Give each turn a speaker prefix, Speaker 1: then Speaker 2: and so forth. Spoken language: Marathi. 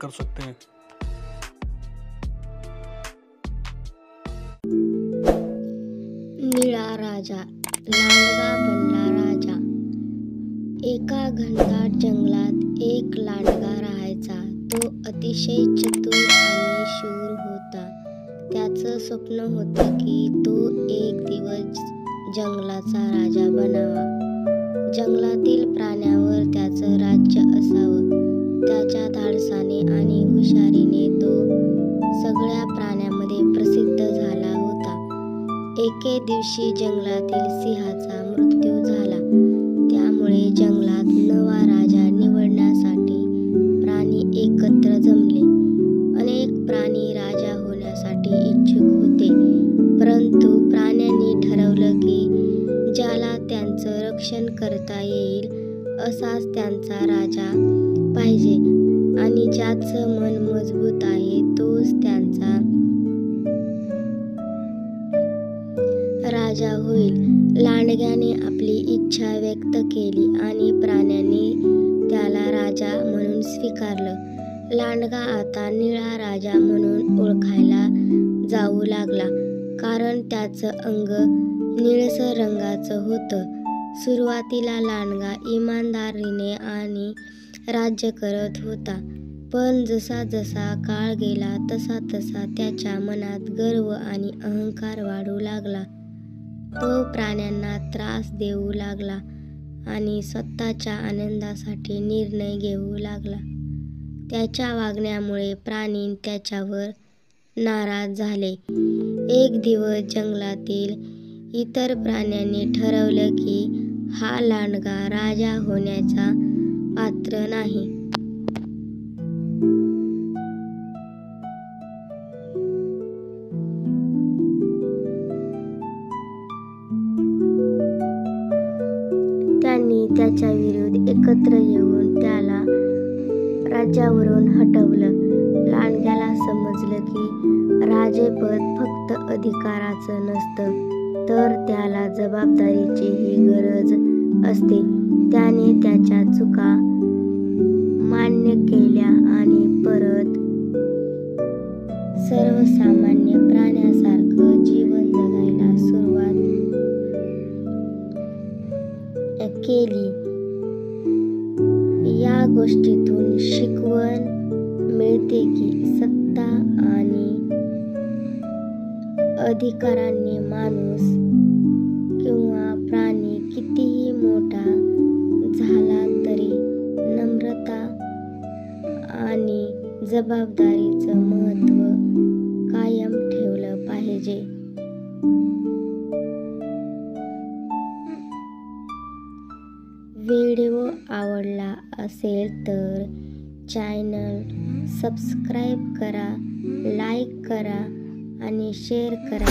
Speaker 1: कर सकते हैं।
Speaker 2: निळा राजा लांडगा बनला राजा। एका घनदाट जंगलात एक लांडगा राहायचा। तो अतिशय चतुर आणि शूर होता। त्याचं स्वप्न होतं की तो एक दिवस जंगलाचा राजा बनावा। जंगलातील प्राण्यांवर त्याचं राज्य असावं। त्याच्या धाडसाने आणि हुशारीने तो सगळ्या प्राण्यांमध्ये प्रसिद्ध झाला होता। एके दिवशी जंगलातील सिंहाचा मृत्यू झाला। त्यामुळे जंगलात नवा राजा निवडण्यासाठी प्राणी एकत्र जमले। अनेक प्राणी राजा होण्यासाठी इच्छुक होते, परंतु प्राण्यांनी ठरवलं की ज्याला त्यांचं रक्षण करता येईल असाच त्यांचा राजा पाहिजे आणि ज्याचं मन मजबूत आहे तोच त्यांचा राजा होईल। लांडग्याने आपली इच्छा व्यक्त केली आणि प्राण्यांनी त्याला राजा म्हणून स्वीकारलं। लांडगा आता निळा राजा म्हणून ओळखला जाऊ लागला, कारण त्याचं अंग निळसर रंगाचं होतं। सुरुवातीला लांडगा इमानदारीने आणि राज्य करत होता, पण जसा जसा काळ गेला तसा तसा त्याच्या मनात गर्व आणि अहंकार वाढू लागला। तो प्राण्यांना त्रास देऊ लागला आणि स्वतःच्या आनंदासाठी निर्णय घेऊ लागला। त्याच्या वागण्यामुळे प्राणी त्याच्यावर नाराज झाले। एक दिवस जंगलातील इतर प्राण्यांनी ठरवलं की हा लांडगा राजा होण्याचा पात्र नाही। त्यांनी त्याच्या विरुद्ध एकत्र येऊन त्याला राज्यावरून हटवलं। लांडग्याला समजलं की राजेपद फक्त अधिकाराचं नसतं, तर त्याला जबाबदारीचीही गरज असते। त्याने त्याच्या चुका मान्य केल्या आणि परत सर्वसामान्य प्राण्यासारखं जीवन जगायला सुरुवात केली। या गोष्टीतून शिकवण मिळते की सत्ता आणि अधिकारांनी माणूस किंवा प्राणी कितीही मोठा झाला तरी नम्रता आणि जबाबदारीचं महत्त्व कायम ठेवलं पाहिजे। व्हिडिओ आवडला असेल तर चॅनल सबस्क्राईब करा, लाईक करा आणि शेअर करा।